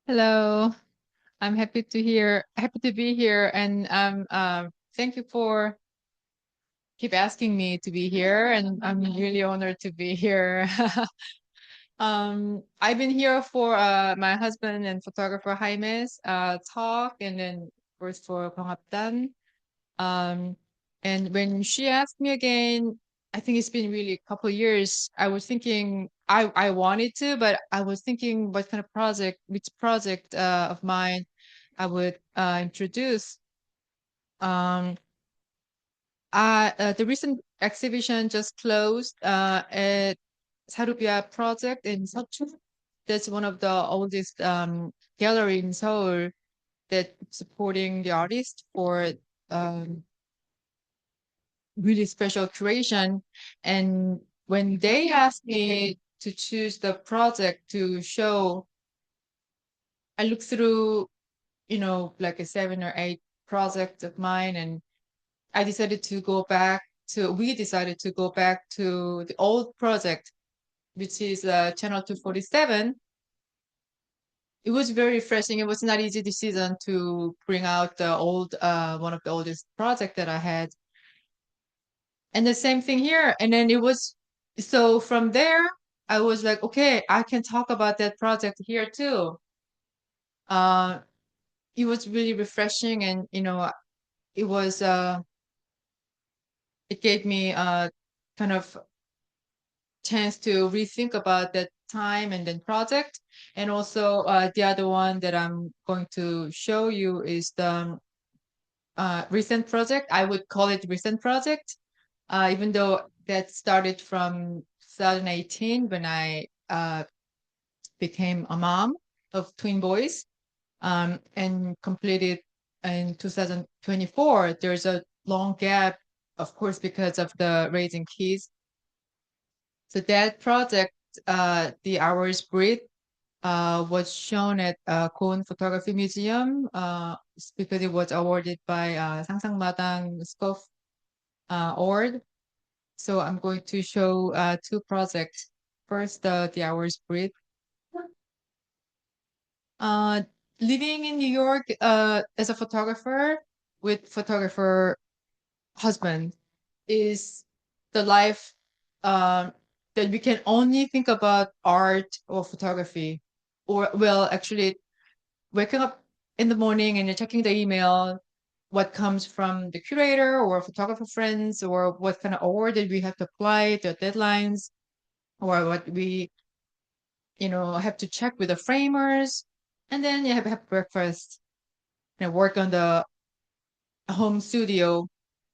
Hello. I'm happy to be here, and thank you for keep asking me to be here, and I'm really honored to be here. I've been here for my husband and photographer Jaime's talk, and then first for Pangaptan. Um, and when she asked me again, I think it's been really a couple of years. I was thinking I wanted to, but I was thinking what kind of which project of mine I would introduce. Um, the recent exhibition just closed at Sarupia project in Seocho. That's one of the oldest gallery in Seoul that supporting the artist for um, really special curation. And when they asked me to choose the project to show, I looked through, like a 7 or 8 project of mine, and we decided to go back to the old project, which is Channel 247. It was very refreshing. It was not easy this season to bring out one of the oldest project that I had. And the same thing here. And then so from there, I was like, okay, I can talk about that project here too. Uh, it was really refreshing, and it was it gave me a kind of chance to rethink about that time and then project. And also the other one that I'm going to show you is the recent project. I would call it recent project, even though that started from 2018 when I became a mom of twin boys, and completed in 2024. There's a long gap, of course, because of the raising kids. So that project, The Hours Breathe, was shown at Koon Photography Museum, because it was awarded by 상상마당 SCOF award. So I'm going to show 2 projects. First, The Hours Breathe. Uh, Living in New York as a photographer with photographer husband is the life um, that we can only think about art or photography. Or, well, actually, waking up in the morning and you're checking the email, what comes from the curator or photographer friends, or what kind of award did we have to apply, the deadlines, or what we have to check with the framers. And then you have breakfast and work on the home studio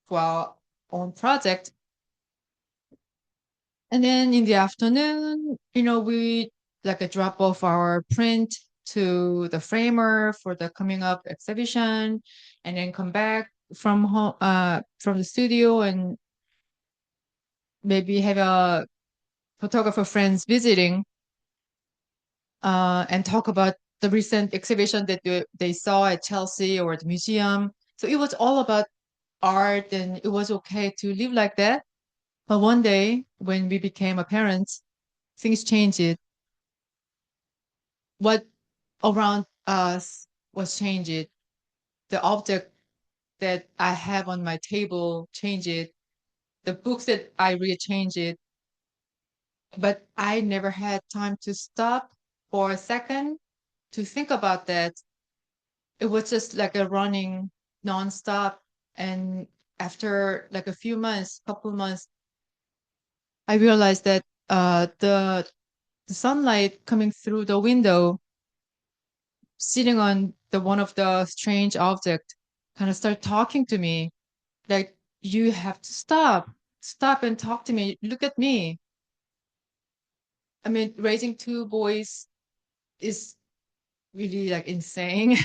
for our own project. And then in the afternoon, we like a drop off our print to the framer for the coming up exhibition, and then come back from home, from the studio, and maybe have a photographer friends visiting, and talk about the recent exhibition that they saw at Chelsea or the museum. So it was all about art, and it was okay to live like that. But one day when we became a parents, things changed. What around us was changed. The object that I have on my table changed. The books that I read changed. But I never had time to stop for a second to think about that. It was just like a running nonstop. And after like a few months, couple months, I realized that the sunlight coming through the window, sitting on the one of the strange object, kind of start talking to me, like, you have to stop and talk to me, look at me. I mean, raising 2 boys is really like insane.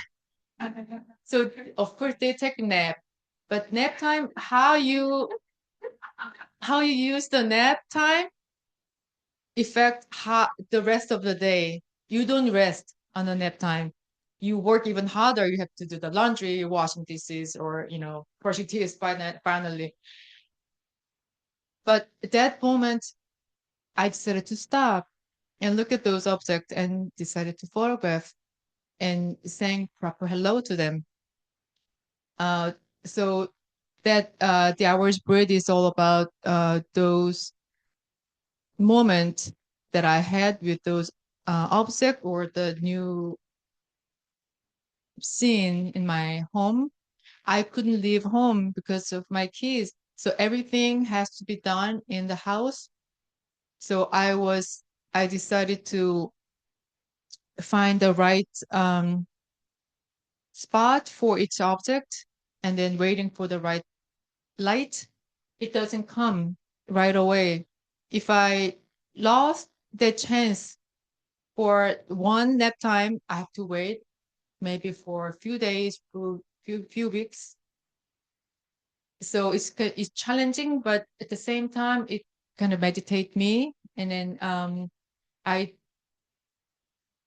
So of course they take a nap, but nap time, how you use the nap time affect how the rest of the day. You don't rest on the nap time. You work even harder. You have to do the laundry, washing dishes, or brushing teeth finally. But at that moment, I decided to stop and look at those objects and decided to photograph. and saying proper hello to them. Uh, so that the hours bread is all about those moments that I had with those object or the new scene in my home. I couldn't leave home because of my kids. So everything has to be done in the house. So I decided to find the right spot for each object and then waiting for the right light. It doesn't come right away. If I lost the chance for one nap time, I have to wait maybe for a few days, few weeks. So it's challenging, but at the same time, it kind of meditate me, and then I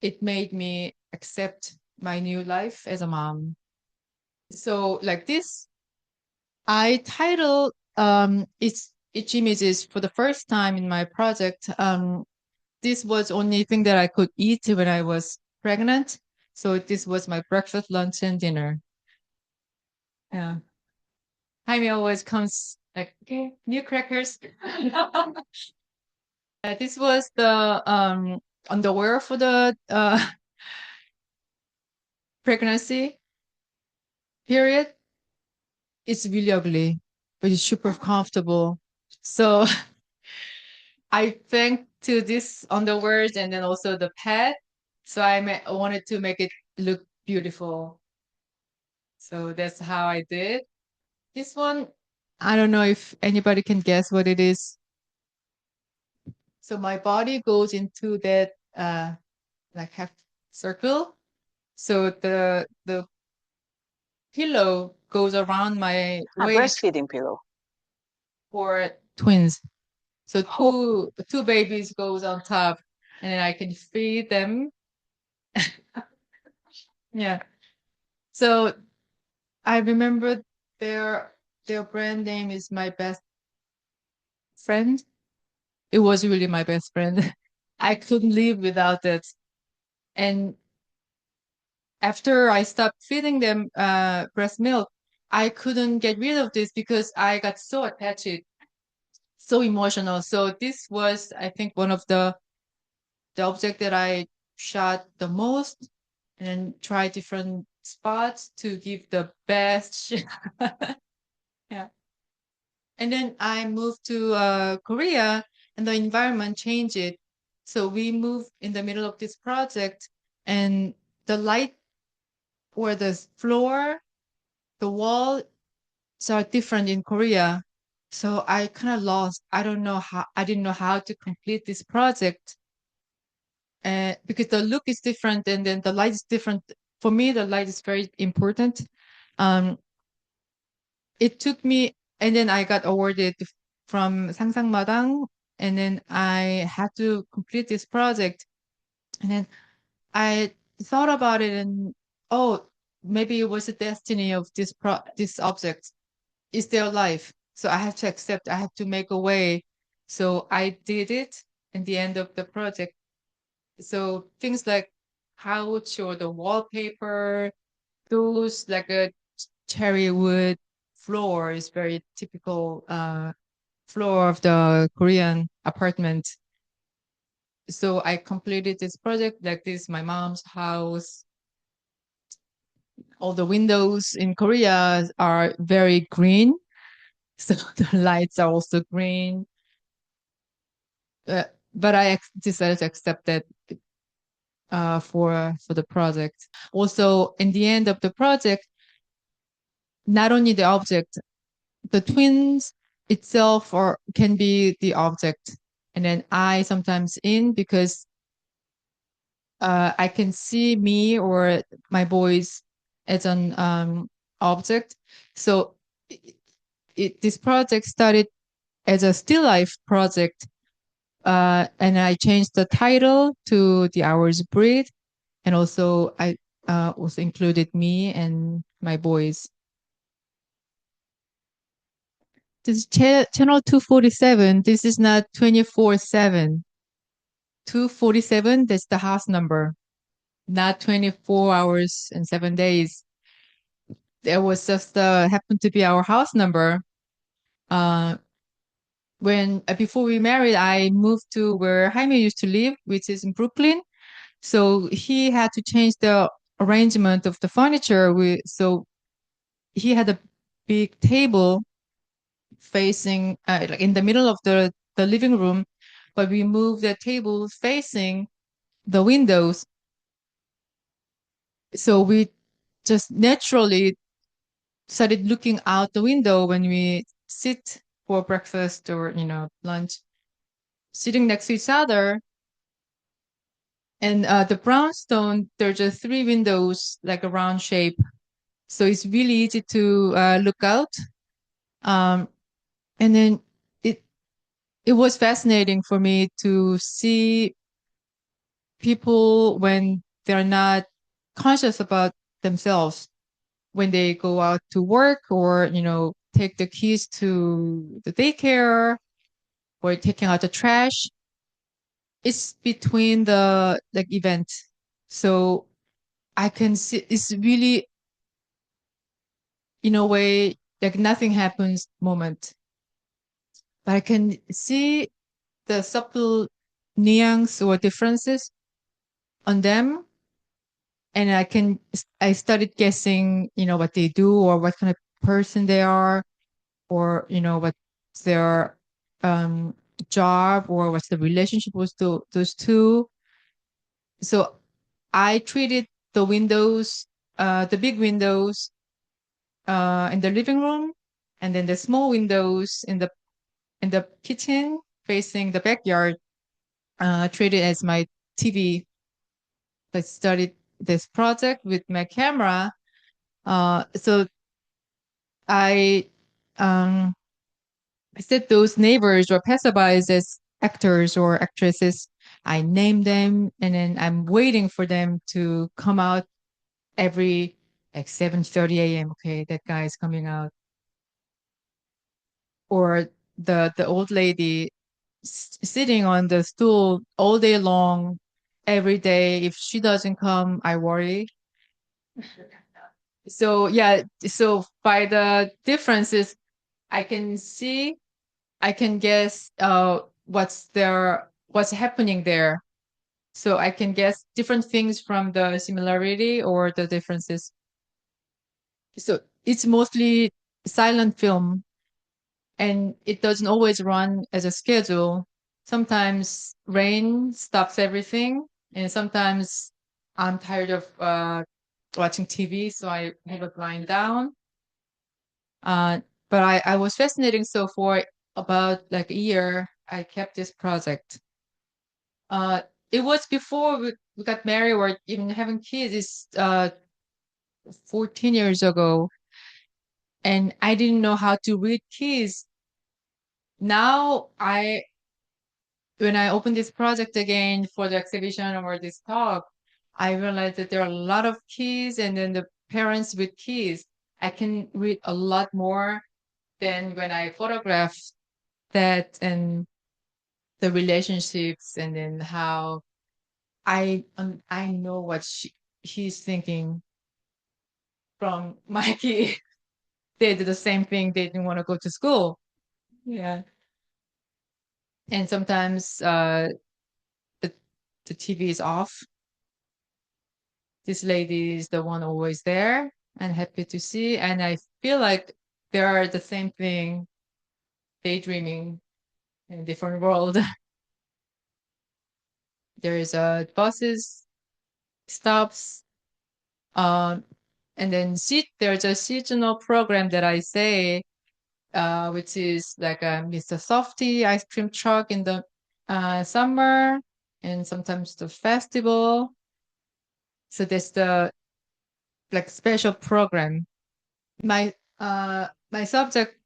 it made me accept my new life as a mom. So like this, I titled each images for the first time in my project. This was only thing that I could eat when I was pregnant. So this was my breakfast, lunch, and dinner. Yeah. Jaime always comes like, okay, new crackers. This was the underwear for the pregnancy period. It's really ugly, but it's super comfortable. So I thank to this underwears and then also the pad. So I wanted to make it look beautiful. So that's how I did. This one, I don't know if anybody can guess what it is. So my body goes into that like half circle. So the pillow goes around my A waist breastfeeding pillow. for twins. So Oh, two babies goes on top, and then I can feed them. Yeah. So I remember their their brand name is my best friend. It was really my best friend. I couldn't live without it. And after I stopped feeding them breast milk, I couldn't get rid of this because I got so attached, so emotional. So this was, I think, one of the object that I shot the most and try different spots to give the best. Yeah. And then I moved to Korea and the environment changed it. So we moved in the middle of this project and the light or the floor, the walls are different in Korea. So I kind of lost. I didn't know how to complete this project because the look is different and then the light is different. For me, the light is very important. Um, it took me, and then I got awarded from 상상마당, and then I had to complete this project. And then I thought about it, and oh, maybe it was the destiny of this object. Is their life, so I have to accept. I have to make a way. So I did it in the end of the project. So things like couch or the wallpaper, those like a cherry wood floor is very typical floor of the Korean apartment. So I completed this project like this, my mom's house. All the windows in Korea are very green. So the lights are also green. Uh, but decided to accept that for the project. Also, in the end of the project, not only the object, the twins itself or can be the object, and then I sometimes in because I can see me or my boys as an object. So this project started as a still life project, and I changed the title to The Hours Breed, and also I also included me and my boys. This is channel 247. This is not 24/7. 247, that's the house number. not 24 hours and 7 days. There was just happened to be our house number. Uh, when before we married, I moved to where Jaime used to live, which is in Brooklyn. So he had to change the arrangement of the furniture. So he had a big table facing like in the middle of the living room, but we moved the table facing the windows. So we just naturally started looking out the window when we sit for breakfast or lunch, sitting next to each other. And the brownstone, there are just three windows, like a round shape. So it's really easy to look out. Um, and then it it was fascinating for me to see people when they're not conscious about themselves, when they go out to work or take the keys to the daycare or taking out the trash. It's between the like event. So I can see it's really in a way like nothing happens moment, but I can see the subtle nuance or differences on them. And I started guessing, what they do or what kind of person they are, or, what's their um, job, or what's the relationship with those two. So I treated the big windows in the living room, and then the small windows in the kitchen facing the backyard, treated as my TV. I started this project with my camera. So I um, set those neighbors or passerbys as actors or actresses. I name them, and then I'm waiting for them to come out every like 7:30 a.m. Okay, that guy is coming out. Or the old lady sitting on the stool all day long, every day. If she doesn't come, I worry. So yeah, so by the differences, I can see, I can guess what's happening there. So I can guess different things from the similarity or the differences. So it's mostly silent film, and it doesn't always run as a schedule. Sometimes rain stops everything, and sometimes I'm tired of watching TV, so I have it lying down. But I was fascinating. So for about like a year, I kept this project. Uh, it was before we got married or even having kids. It's 14 years ago, and I didn't know how to read keys. Now when I opened this project again for the exhibition or this talk, I realized that there are a lot of keys, and then the parents with keys. I can read a lot more than when I photographed that, and the relationships, and then how I know what he's thinking from my kid. They did the same thing. They didn't want to go to school. Yeah, and sometimes the the TV is off. This lady is the one always there and happy to see. And I feel like they are the same thing, daydreaming in a different world. There's buses, stops, um, and then there's a seasonal program that I say, which is like a Mr. Softy ice cream truck in the summer, and sometimes the festival. So there's the like special program. My subject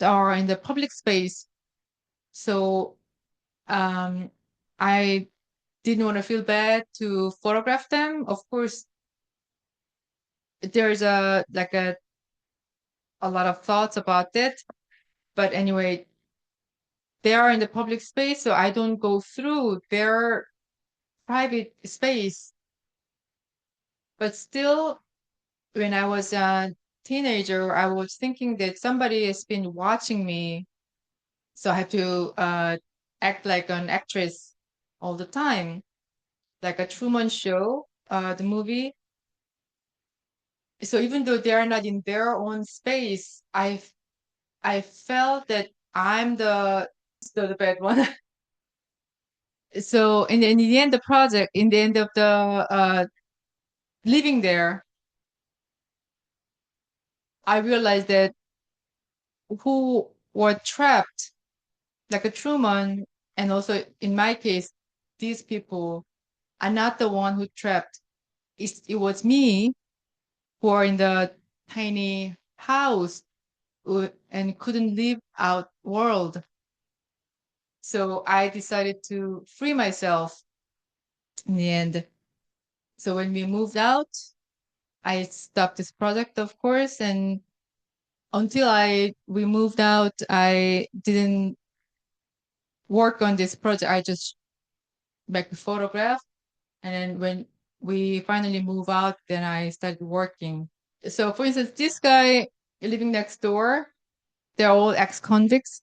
are in the public space. So um, I didn't want to feel bad to photograph them. Of course, there's a lot of thoughts about it. But anyway, they are in the public space, so I don't go through their private space. But still, when I was a teenager, I was thinking that somebody has been watching me, so I have to act like an actress all the time, like a Truman Show, the movie. So even though they are not in their own space, I felt that I'm the bad one. So in the end, the project, in the end of the living there, I realized that who were trapped, like a Truman, and also in my case, these people are not the one who trapped. It was me who are in the tiny house and couldn't live out world. So I decided to free myself in the end. So when we moved out, I stopped this project, of course, and until I we moved out, I didn't work on this project. I just make a photograph, and then when we finally move out, then I started working. So, for instance, this guy living next door, they're all ex-convicts,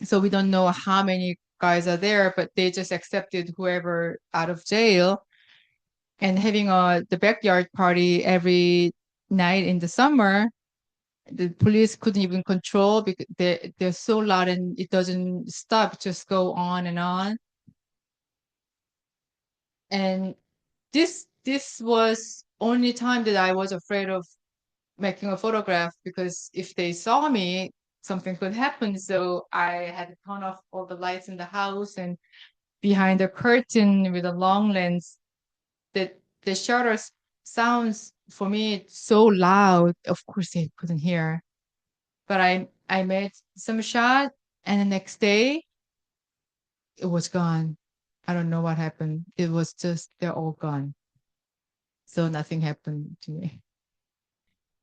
so we don't know how many guys are there, but they just accepted whoever out of jail and having the backyard party every night in the summer. The police couldn't even control because they're so loud and it doesn't stop, just go on and on. And this was only time that I was afraid of making a photograph, because if they saw me, something could happen. So I had to turn off all the lights in the house, and behind the curtain with a long lens, that the shutter sounds for me it's so loud. Of course, they couldn't hear, but I made some shot, and the next day it was gone. I don't know what happened. It was just they're all gone. So nothing happened to me.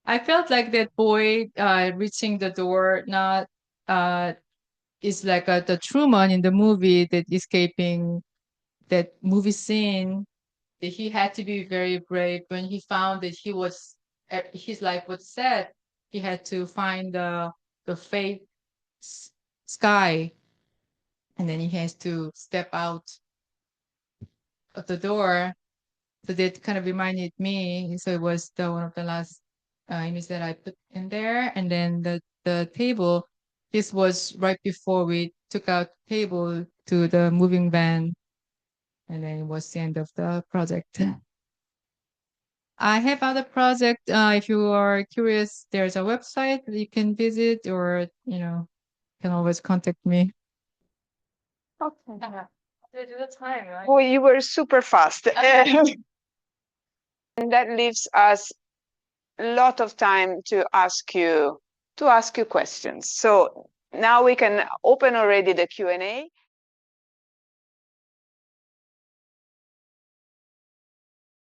I felt like that boy reaching the door, not uh, is like the Truman in the movie that escaping that movie scene. That he had to be very brave when he found that his life was set. He had to find the fake sky, and then he has to step out of the door. So that kind of reminded me. So it was the one of the last image that I put in there, and then the table. This was right before we took out the table to the moving van, and then it was the end of the project. I have other project. If you are curious, there's a website that you can visit, or can always contact me. Okay. Did the time, right? Well, you were super fast. And that leaves us a lot of time to ask you questions. So now we can open already the Q&A.